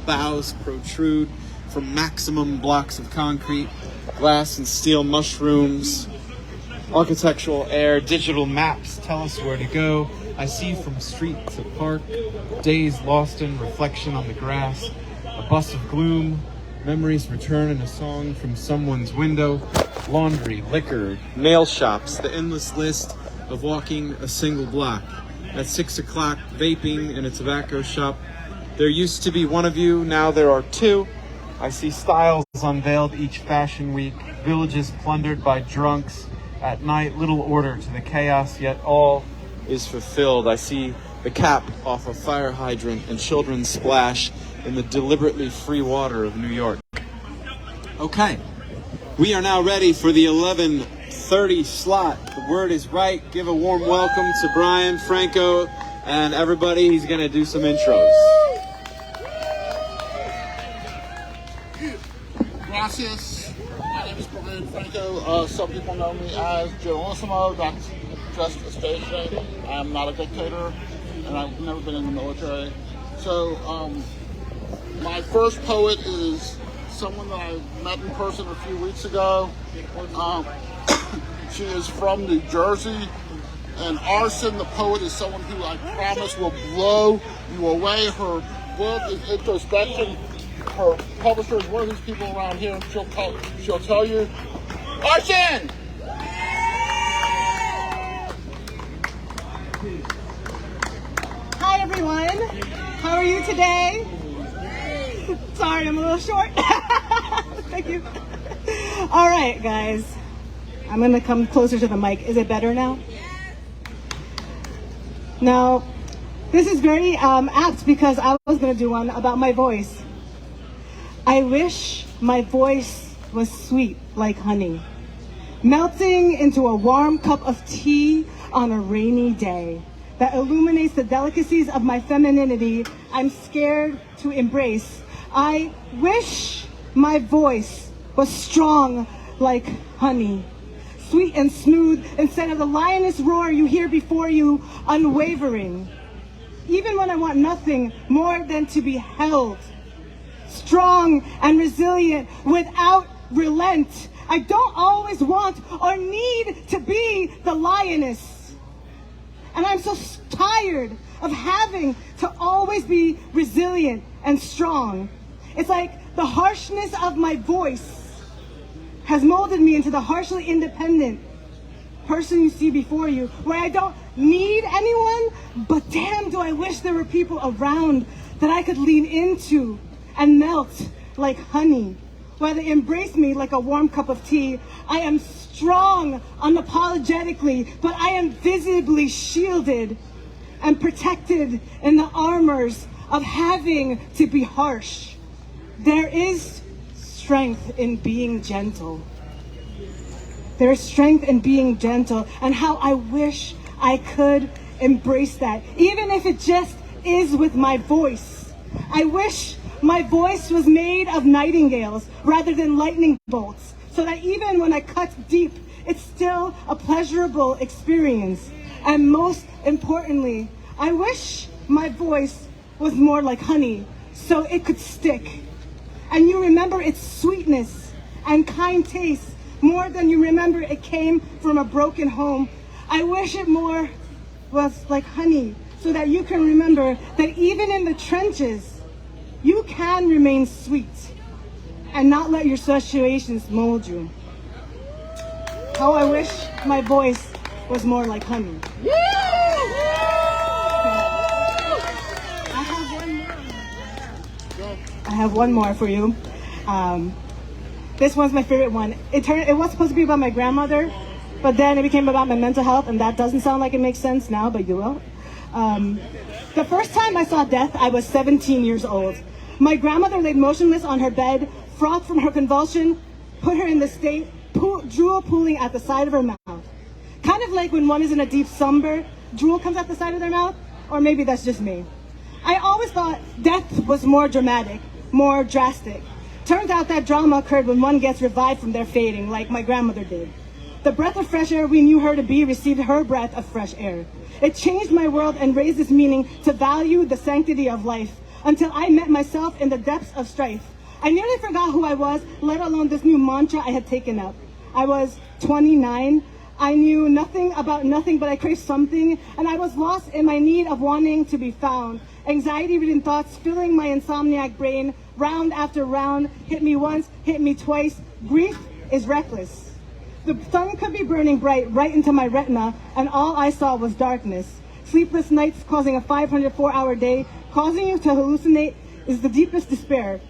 bows protrude from maximum blocks of concrete, glass and steel mushrooms, architectural air, digital maps tell us where to go. I see from street to park, days lost in reflection on the grass, a bus of gloom, memories return in a song from someone's window, laundry, liquor, nail shops, the endless list of walking a single block. At 6 o'clock, vaping in a tobacco shop. There used to be one of you, now there are two. I see styles unveiled each fashion week, villages plundered by drunks. At night, little order to the chaos, yet all is fulfilled. I see the cap off a fire hydrant and children splash in the deliberately free water of New York. Okay, we are now ready for the 11:30 slot. The word is right. Give a warm welcome to Brian, Franco, and everybody. He's going to do some intros. Gracias. My name is Brian Franco. Some people know me as Generalissimo. That's just a stage name. I am not a dictator, and I've never been in the military. So, my first poet is someone that I met in person a few weeks ago. She is from New Jersey, and Arson, the poet, is someone who I promise will blow you away. Her book is introspection. Her publisher is one of these people around here, and she'll tell you, Arson! Hi everyone, how are you today? Sorry, I'm a little short. Thank you. All right, guys, I'm gonna come closer to the mic. Is it better now? Now, this is very apt because I was gonna do one about my voice. I wish my voice was sweet like honey, melting into a warm cup of tea on a rainy day that illuminates the delicacies of my femininity I'm scared to embrace. I wish my voice was strong like honey, sweet and smooth instead of the lioness roar you hear before you, unwavering. Even when I want nothing more than to be held, strong and resilient without relent. I don't always want or need to be the lioness. And I'm so tired of having to always be resilient and strong. It's like the harshness of my voice has molded me into the harshly independent person you see before you, where I don't need anyone, but damn do I wish there were people around that I could lean into and melt like honey, while they embrace me like a warm cup of tea. I am strong unapologetically, but I am visibly shielded and protected in the armors of having to be harsh. There is strength in being gentle. There is strength in being gentle, and how I wish I could embrace that, even if it just is with my voice. I wish my voice was made of nightingales rather than lightning bolts, so that even when I cut deep, it's still a pleasurable experience. And most importantly, I wish my voice was more like honey, so it could stick. And you remember its sweetness and kind taste more than you remember it came from a broken home. I wish it more was like honey, so that you can remember that even in the trenches, you can remain sweet and not let your situations mold you. How I wish my voice was more like honey. I have one more for you. This one's my favorite one. It was supposed to be about my grandmother, but then it became about my mental health, and that doesn't sound like it makes sense now, but you will. The first time I saw death, I was 17 years old. My grandmother laid motionless on her bed, frothed from her convulsion, put her in the state, drool pooling at the side of her mouth. Kind of like when one is in a deep slumber, drool comes out the side of their mouth, or maybe that's just me. I always thought death was more dramatic, more drastic. Turns out that drama occurred when one gets revived from their fading, like my grandmother did. The breath of fresh air we knew her to be received her breath of fresh air. It changed my world and raised its meaning to value the sanctity of life, until I met myself in the depths of strife. I nearly forgot who I was, let alone this new mantra I had taken up. I was 29. I knew nothing about nothing, but I craved something, and I was lost in my need of wanting to be found. Anxiety-ridden thoughts filling my insomniac brain, round after round, hit me once, hit me twice. Grief is reckless. The sun could be burning bright right into my retina, and all I saw was darkness. Sleepless nights causing a 504-hour day, causing you to hallucinate is the deepest despair.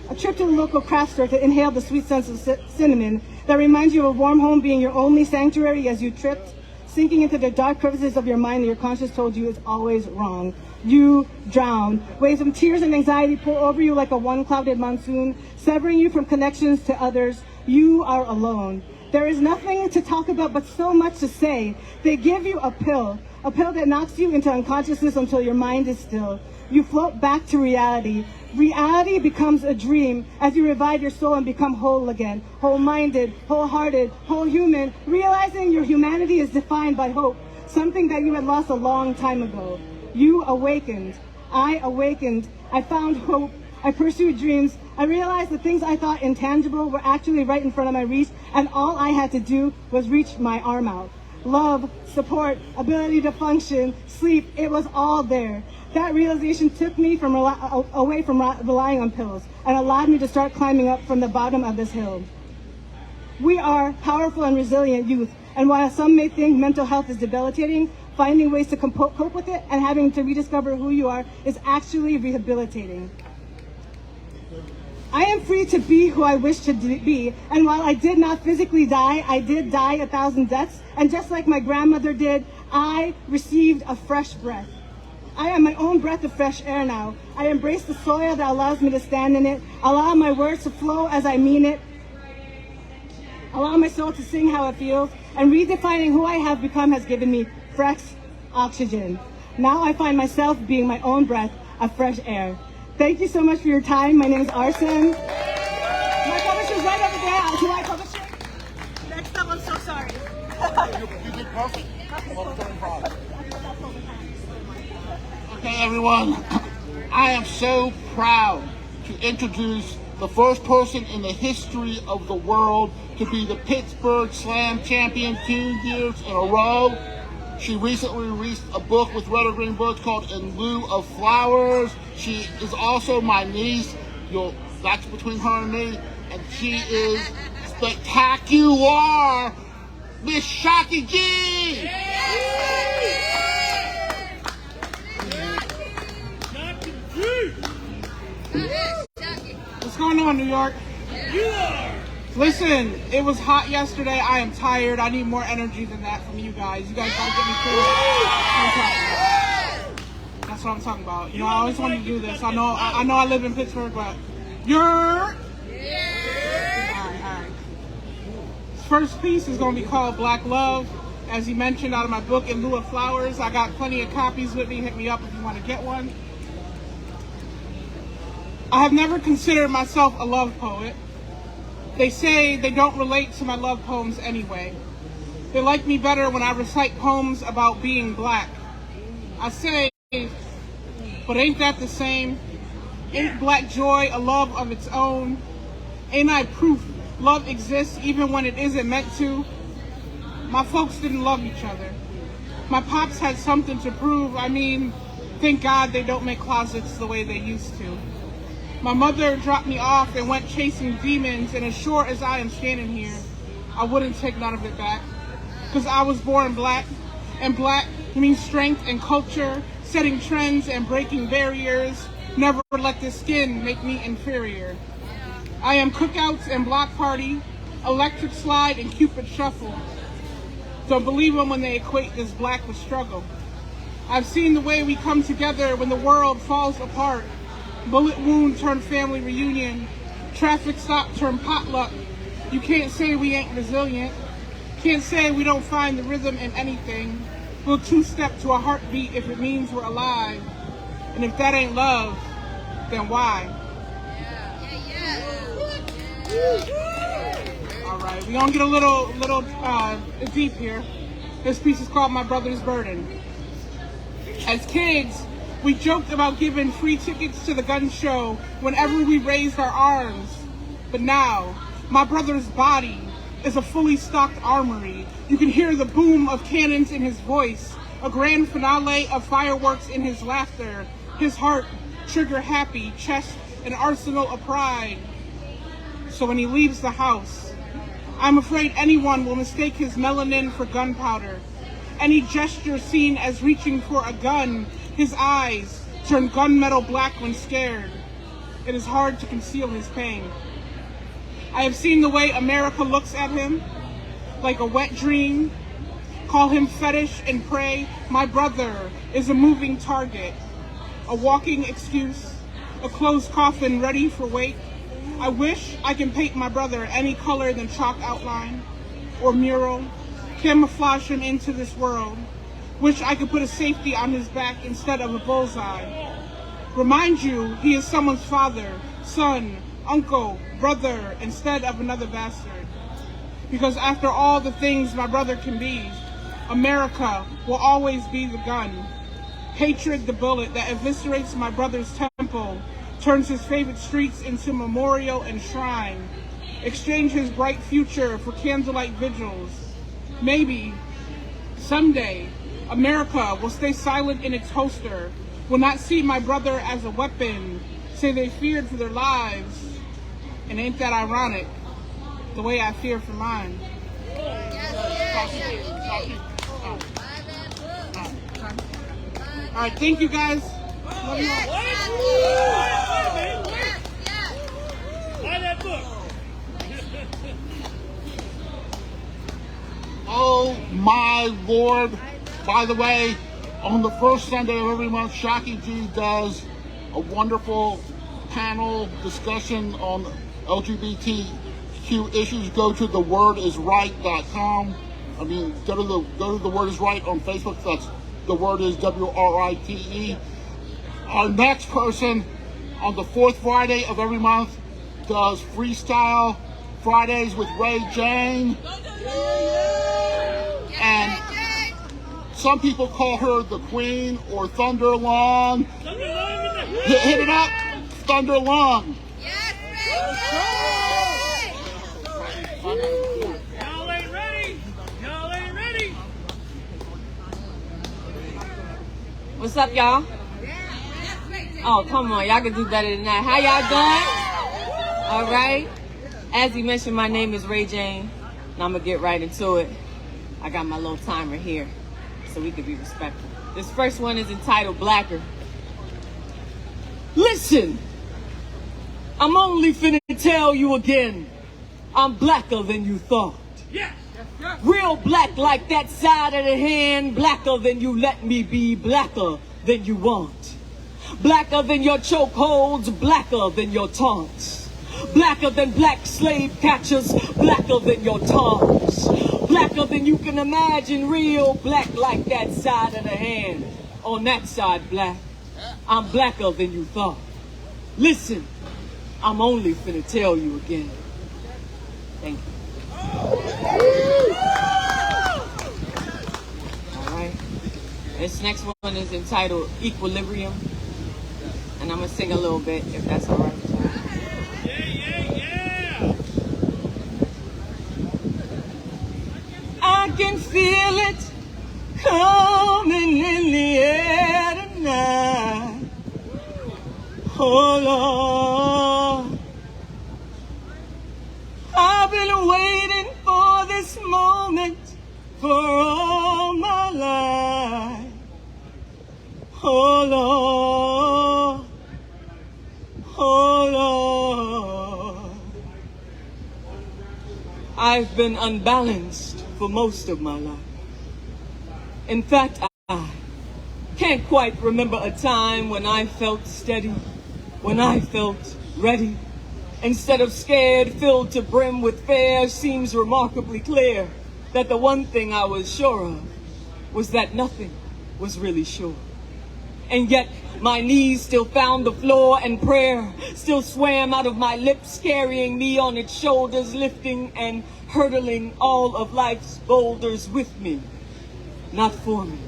A trip to the local craft store to inhale the sweet scents of cinnamon that reminds you of a warm home being your only sanctuary as you tripped, sinking into the dark crevices of your mind that your conscience told you is always wrong. You drown. Waves of tears and anxiety pour over you like a one-clouded monsoon, severing you from connections to others. You are alone. There is nothing to talk about but so much to say. They give you a pill that knocks you into unconsciousness until your mind is still. You float back to reality. Reality becomes a dream as you revive your soul and become whole again. Whole-minded, wholehearted, whole human, realizing your humanity is defined by hope, something that you had lost a long time ago. You awakened. I awakened. I found hope. I pursued dreams. I realized the things I thought intangible were actually right in front of my reach, and all I had to do was reach my arm out. Love, support, ability to function, sleep, it was all there. That realization took me away from relying on pills and allowed me to start climbing up from the bottom of this hill. We are powerful and resilient youth, and while some may think mental health is debilitating, finding ways to cope with it and having to rediscover who you are is actually rehabilitating. I am free to be who I wish to be, and while I did not physically die, I did die 1,000 deaths, and just like my grandmother did, I received a fresh breath. I am my own breath of fresh air now. I embrace the soil that allows me to stand in it, allow my words to flow as I mean it, allow my soul to sing how it feels, and redefining who I have become has given me fresh oxygen. Now I find myself being my own breath of fresh air. Thank you so much for your time. My name is Arsen. My publisher's right over there. Do I publish it? Next up, I'm so sorry. You did perfect. Okay, everyone. I am so proud to introduce the first person in the history of the world to be the Pittsburgh Slam champion 2 years in a row. She recently released a book with Red or Green Books called In Lieu of Flowers. She is also my niece. That's between her and me. And she is spectacular. Miss Shockie G! What's going on, New York? Listen, it was hot yesterday. I am tired. I need more energy than that from you guys. You guys gotta get me through. That's what I'm talking about. You know, I always wanted to do this. I know I live in Pittsburgh, but you're... All right. First piece is gonna be called Black Love. As he mentioned out of my book, In Lieu of Flowers. I got plenty of copies with me. Hit me up if you want to get one. I have never considered myself a love poet. They say they don't relate to my love poems anyway. They like me better when I recite poems about being black. I say, but ain't that the same? Ain't black joy a love of its own? Ain't I proof love exists even when it isn't meant to? My folks didn't love each other. My pops had something to prove. I mean, thank God they don't make closets the way they used to. My mother dropped me off and went chasing demons, and as sure as I am standing here, I wouldn't take none of it back. Because I was born black, and black means strength and culture, setting trends and breaking barriers. Never let the skin make me inferior. I am cookouts and block party, electric slide and Cupid shuffle. Don't believe them when they equate this black with struggle. I've seen the way we come together when the world falls apart. Bullet wound turned family reunion. Traffic stop turned potluck. You can't say we ain't resilient. Can't say we don't find the rhythm in anything. We'll two-step to a heartbeat if it means we're alive. And if that ain't love, then why? All right, we gonna get a little deep here. This piece is called My Brother's Burden. As kids, We joked about giving free tickets to the gun show whenever we raised our arms. But now, my brother's body is a fully stocked armory. You can hear the boom of cannons in his voice, a grand finale of fireworks in his laughter, his heart trigger happy, chest an arsenal of pride. So when he leaves the house, I'm afraid anyone will mistake his melanin for gunpowder. Any gesture seen as reaching for a gun, his eyes turn gunmetal black when scared. It is hard to conceal his pain. I have seen the way America looks at him, like a wet dream, call him fetish and pray. My brother is a moving target, a walking excuse, a closed coffin ready for wake. I wish I can paint my brother any color than chalk outline or mural, camouflage him into this world. Wish I could put a safety on his back instead of a bullseye. Remind you he is someone's father, son, uncle, brother, instead of another bastard. Because after all the things my brother can be, America will always be the gun. Hatred, the bullet that eviscerates my brother's temple, turns his favorite streets into memorial and shrine. Exchange his bright future for candlelight vigils. Maybe, someday, America will stay silent in its holster, will not see my brother as a weapon, say they feared for their lives. And ain't that ironic, the way I fear for mine. All right, thank you guys. Love you all. Buy that book. Oh my Lord. By the way, on the first Sunday of every month, Shockie G does a wonderful panel discussion on LGBTQ issues. Go to thewordisright.com. I mean, go to the Word Is Right on Facebook. That's the word is WRITE. Our next person on the fourth Friday of every month does Freestyle Fridays with Ray Jane. And some people call her the Queen or Thunder Long. Hit it up, Thunder Long. Y'all ain't ready. Y'all ain't ready. What's up, y'all? Oh, come on. Y'all can do better than that. How y'all doing? All right. As you mentioned, my name is Ray Jane, and I'm going to get right into it. I got my little timer here, so we can be respectful. This first one is entitled Blacker. Listen, I'm only finna tell you again, I'm blacker than you thought. Yes. Real black like that side of the hand, blacker than you let me be, blacker than you want. Blacker than your chokeholds, blacker than your taunts. Blacker than black slave catchers, blacker than your taunts. Blacker than you can imagine, real black like that side of the hand. On that side, black. I'm blacker than you thought. Listen, I'm only finna tell you again. Thank you. Alright. This next one is entitled Equilibrium. And I'm gonna sing a little bit, if that's alright. Yeah. I can feel it coming in the air tonight. Oh Lord, I've been waiting for this moment for all my life. Oh Lord, oh Lord, I've been unbalanced for most of my life. In fact, I can't quite remember a time when I felt steady, when I felt ready. Instead of scared, filled to brim with fear, seems remarkably clear that the one thing I was sure of was that nothing was really sure. And yet my knees still found the floor, and prayer still swam out of my lips, carrying me on its shoulders, lifting and hurdling all of life's boulders with me, not for me.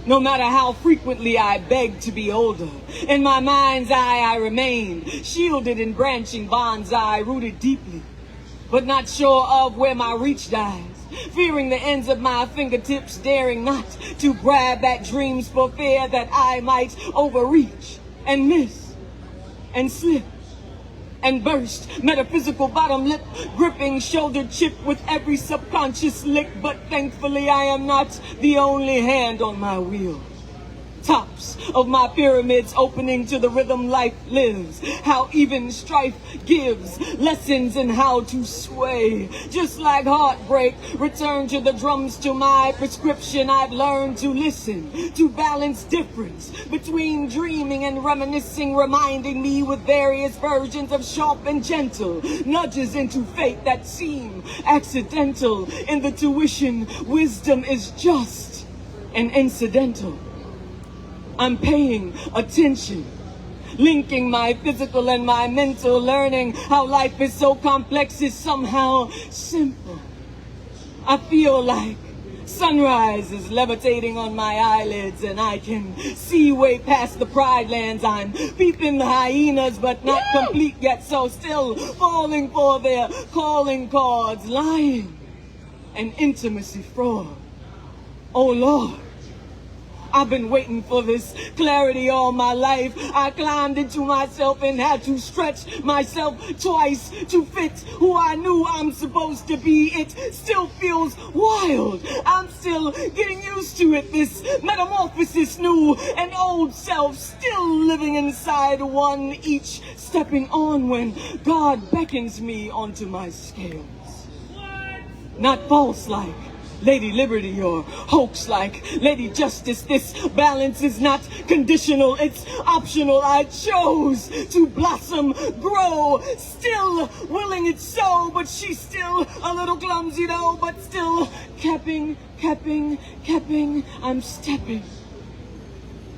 No matter how frequently I beg to be older, in my mind's eye I remain, shielded in branching bonsai, rooted deeply, but not sure of where my reach dies, fearing the ends of my fingertips, daring not to grab at dreams for fear that I might overreach and miss and slip and burst, metaphysical bottom lip, gripping shoulder chip with every subconscious lick. But thankfully I am not the only hand on my wheel. Tops of my pyramids opening to the rhythm life lives, how even strife gives lessons in how to sway. Just like heartbreak, return to the drums to my prescription. I've learned to listen, to balance difference between dreaming and reminiscing, reminding me with various versions of sharp and gentle nudges into fate that seem accidental. In the tuition, wisdom is just and incidental. I'm paying attention, linking my physical and my mental, learning how life is so complex is somehow simple. I feel like sunrise is levitating on my eyelids and I can see way past the pride lands. I'm peeping the hyenas but not complete yet, so still falling for their calling cards, lying and intimacy fraud. Oh Lord, I've been waiting for this clarity all my life. I climbed into myself and had to stretch myself twice to fit who I knew I'm supposed to be. It still feels wild. I'm still getting used to it. This metamorphosis, new and old self, still living inside one, each stepping on when God beckons me onto my scales. Not false like Lady Liberty or hoax like Lady Justice. This balance is not conditional, it's optional. I chose to blossom, grow, still willing it's so, but she's still a little clumsy though, but still kepping, I'm stepping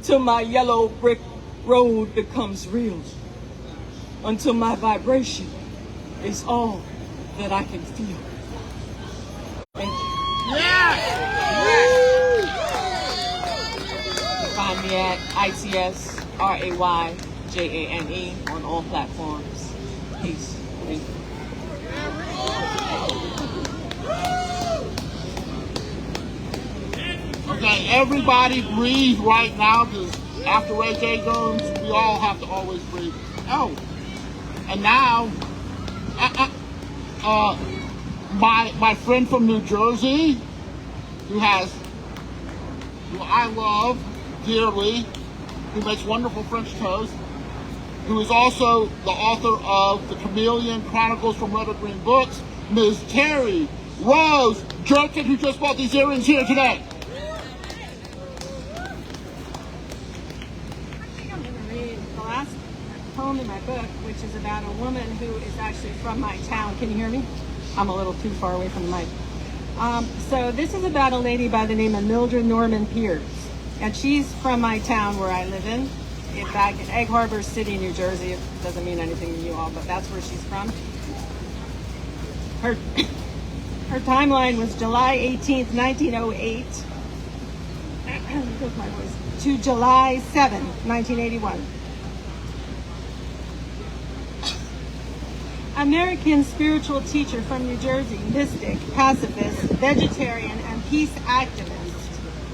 till my yellow brick road becomes real, until my vibration is all that I can feel. Thank you. Find me at ITSRAYJANE on all platforms. Peace. Thank you. Okay, everybody breathe right now, because after Ray J goes, we all have to always breathe. Oh, and now, my friend from New Jersey, who I love dearly, who makes wonderful French toast, who is also the author of The Chameleon Chronicles from Red or Green Books, Ms. Terry Rose Jerkin, who just bought these earrings here today. I think I'm going to read the last poem in my book, which is about a woman who is actually from my town. Can you hear me? I'm a little too far away from the mic. So this is about a lady by the name of Mildred Norman Pierce. And she's from my town where I live in back in Egg Harbor City, New Jersey. It doesn't mean anything to you all, but that's where she's from. Her timeline was July 18th, 1908 to July 7th, 1981. American spiritual teacher from New Jersey, mystic, pacifist, vegetarian, and peace activist.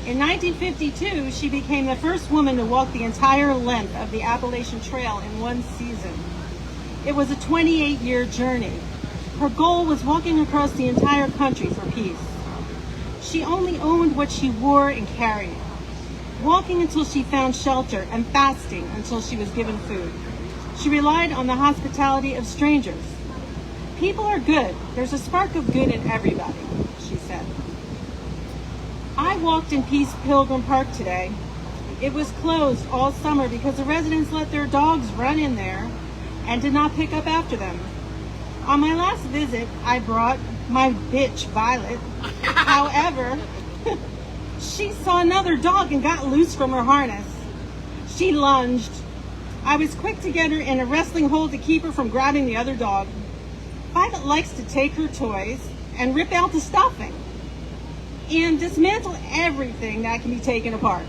In 1952, she became the first woman to walk the entire length of the Appalachian Trail in one season. It was a 28-year journey. Her goal was walking across the entire country for peace. She only owned what she wore and carried, walking until she found shelter and fasting until she was given food. She relied on the hospitality of strangers. People are good. There's a spark of good in everybody, she said. I walked in Peace Pilgrim Park today. It was closed all summer because the residents let their dogs run in there and did not pick up after them. On my last visit, I brought my bitch, Violet. However, she saw another dog and got loose from her harness. She lunged. I was quick to get her in a wrestling hold to keep her from grabbing the other dog. Violet likes to take her toys and rip out the stuffing and dismantle everything that can be taken apart.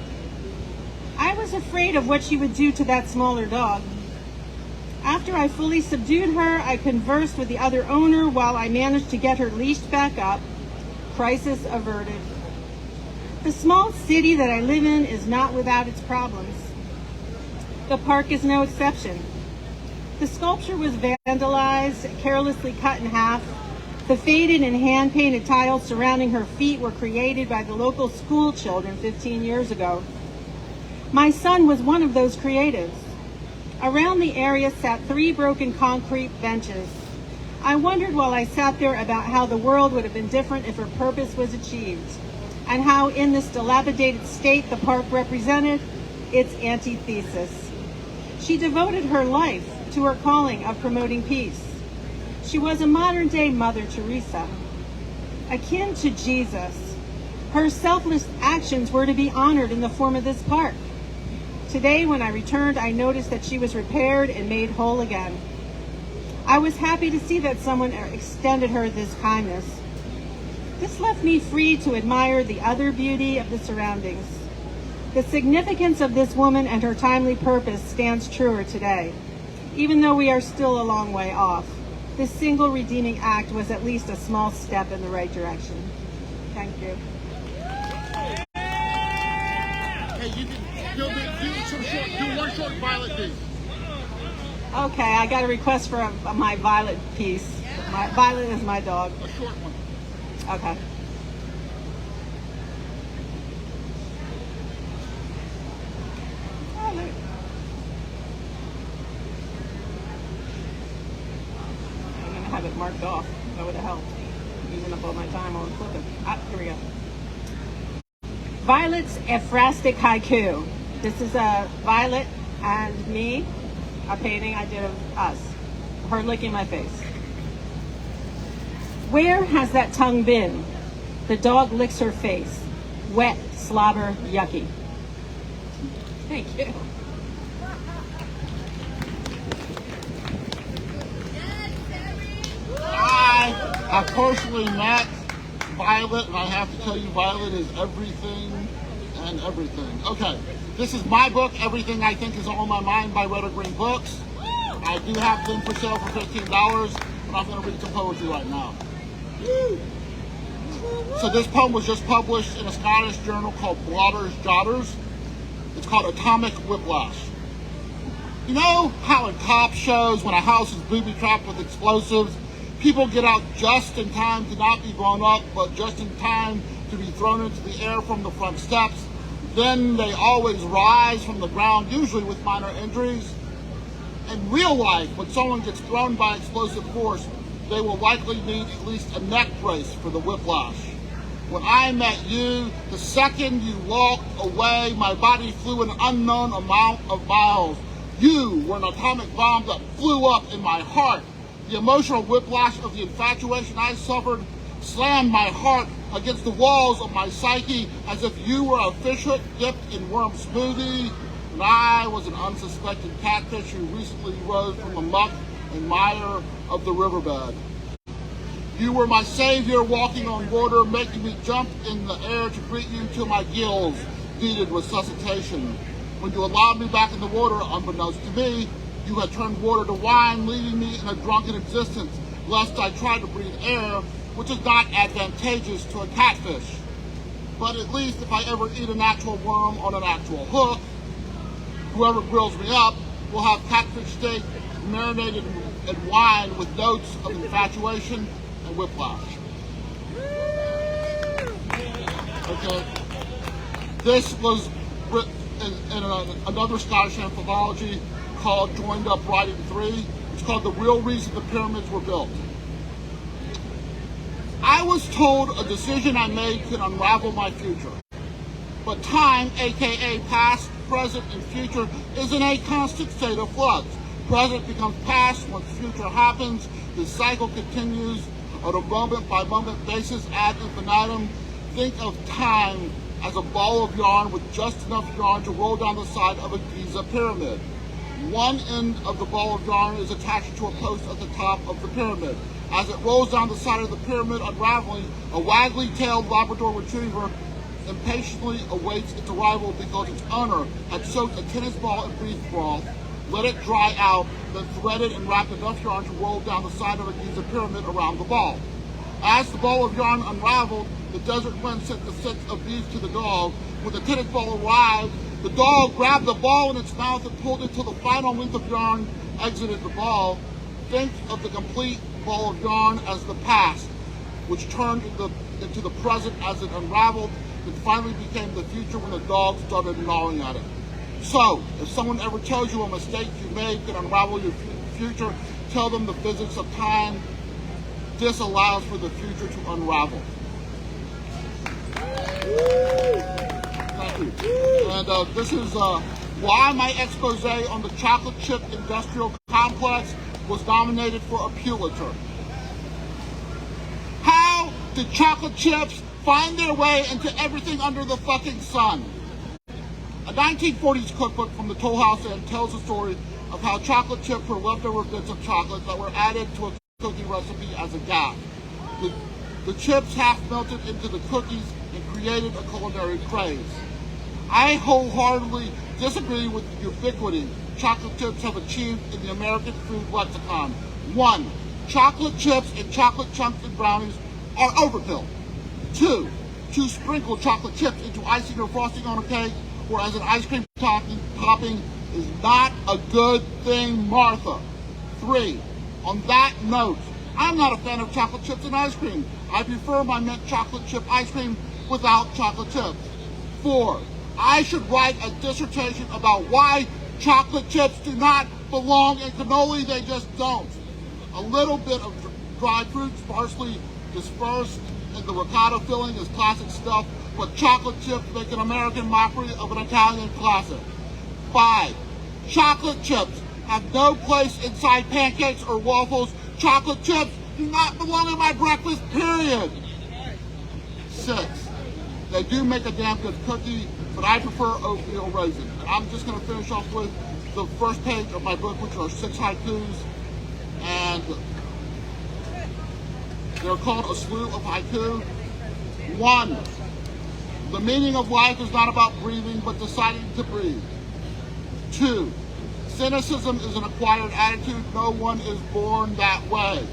I was afraid of what she would do to that smaller dog. After I fully subdued her, I conversed with the other owner while I managed to get her leashed back up. Crisis averted. The small city that I live in is not without its problems. The park is no exception. The sculpture was vandalized, carelessly cut in half. The faded and hand-painted tiles surrounding her feet were created by the local school children 15 years ago. My son was one of those creatives. Around the area sat 3 broken concrete benches. I wondered while I sat there about how the world would have been different if her purpose was achieved, and how in this dilapidated state the park represented its antithesis. She devoted her life to her calling of promoting peace. She was a modern-day Mother Teresa, akin to Jesus. Her selfless actions were to be honored in the form of this park. Today, when I returned, I noticed that she was repaired and made whole again. I was happy to see that someone extended her this kindness. This left me free to admire the other beauty of the surroundings. The significance of this woman and her timely purpose stands truer today. Even though we are still a long way off, this single redeeming act was at least a small step in the right direction. Thank you. Hey, you can do one short Violet piece. Okay, I got a request for my Violet piece. Violet is my dog. A short one. Okay. Violet. I'm gonna have it marked off. That would have helped. I'm using up all my time on flipping. Here we go. Violet's Ephrastic Haiku. This is a Violet and me, a painting I did of us, her licking my face. Where has that tongue been? The dog licks her face. Wet, slobber, yucky. Thank you. I personally met Violet, and I have to tell you, Violet is everything and everything. Okay, this is my book, Everything I Think Is On My Mind by Red or Green Books. I do have them for sale for $15, but I'm going to read some poetry right now. So this poem was just published in a Scottish journal called Blotter's Jotters. It's called Atomic Whiplash. You know how in cop shows, when a house is booby-trapped with explosives, people get out just in time to not be blown up, but just in time to be thrown into the air from the front steps. Then they always rise from the ground, usually with minor injuries. In real life, when someone gets thrown by explosive force, they will likely need at least a neck brace for the whiplash. When I met you, the second you walked away, my body flew an unknown amount of miles. You were an atomic bomb that flew up in my heart. The emotional whiplash of the infatuation I suffered slammed my heart against the walls of my psyche as if you were a fish hook dipped in worm smoothie, and I was an unsuspecting catfish who recently rose from the muck and mire of the riverbed. You were my savior walking on water, making me jump in the air to greet you till my gills needed resuscitation. When you allowed me back in the water, unbeknownst to me, you had turned water to wine, leaving me in a drunken existence, lest I tried to breathe air, which is not advantageous to a catfish. But at least if I ever eat an actual worm on an actual hook, whoever grills me up will have catfish steak marinated in wine with notes of infatuation and whiplash. Okay. This was written in another Scottish anthology called Joined Up Writing 3. It's called The Real Reason the Pyramids Were Built. I was told a decision I made could unravel my future. But time, aka past, present, and future, is in a constant state of flux. Present becomes past once future happens. The cycle continues on a moment-by-moment basis ad infinitum. Think of time as a ball of yarn with just enough yarn to roll down the side of a Giza pyramid. One end of the ball of yarn is attached to a post at the top of the pyramid. As it rolls down the side of the pyramid, unraveling, a waggly-tailed Labrador retriever impatiently awaits its arrival because its owner had soaked a tennis ball in beef broth, let it dry out, then threaded and wrapped enough yarn to roll down the side of a Giza pyramid around the ball. As the ball of yarn unraveled, the desert wind sent the scent of beef to the dog. When the tennis ball arrived, the dog grabbed the ball in its mouth and pulled it till the final length of yarn exited the ball. Think of the complete ball of yarn as the past, which turned into the present as it unraveled, and finally became the future when the dog started gnawing at it. So, if someone ever tells you a mistake you made can unravel your future, tell them the physics of time disallows for the future to unravel. Thank you. And this is why my expose on the chocolate chip industrial complex was nominated for a Pulitzer. How did chocolate chips find their way into everything under the fucking sun? A 1940s cookbook from the Toll House Inn tells the story of how chocolate chips were leftover bits of chocolate that were added to a cookie recipe as a gap. The chips half melted into the cookies and created a culinary craze. I wholeheartedly disagree with the ubiquity chocolate chips have achieved in the American food lexicon. 1. Chocolate chips and chocolate chunks and brownies are overkill. 2. To sprinkle chocolate chips into icing or frosting on a cake or as an ice cream topping is not a good thing, Martha. 3. On that note, I'm not a fan of chocolate chips and ice cream. I prefer my mint chocolate chip ice cream without chocolate chips. 4. I should write a dissertation about why chocolate chips do not belong in cannoli. They just don't. A little bit of dried fruit sparsely dispersed in the ricotta filling is classic stuff, but chocolate chips make an American mockery of an Italian classic. 5. Chocolate chips have no place inside pancakes or waffles. Chocolate chips do not belong in my breakfast, period. 6. They do make a damn good cookie, but I prefer oatmeal raisin. And I'm just going to finish off with the first page of my book, which are 6 haikus, and they're called A Slew of Haiku. 1. The meaning of life is not about breathing, but deciding to breathe. 2. Cynicism is an acquired attitude. No one is born that way.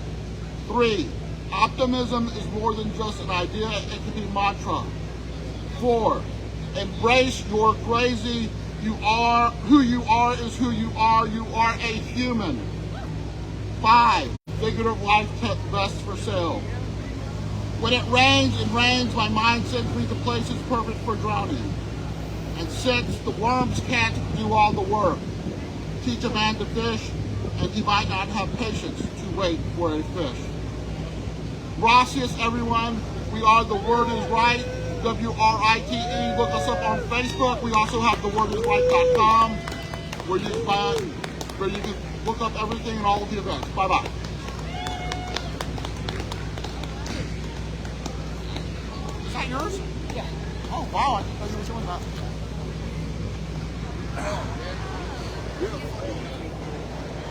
3. Optimism is more than just an idea. It can be mantra. 4. Embrace your crazy. You are who you are is who you are. You are a human. 5. Figurative life best for sale. When it rains, my mind sends me to places perfect for drowning. And 6. The worms can't do all the work. Teach a man to fish, and he might not have patience to wait for a fish. Gracias, everyone. We are The Word is Right, WRITE. Look us up on Facebook. We also have thewordisright.com, where you can look up everything and all of the events. Bye-bye. Is that yours? Yeah. Oh, wow. I didn't know you were doing that.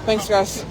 Thanks, guys.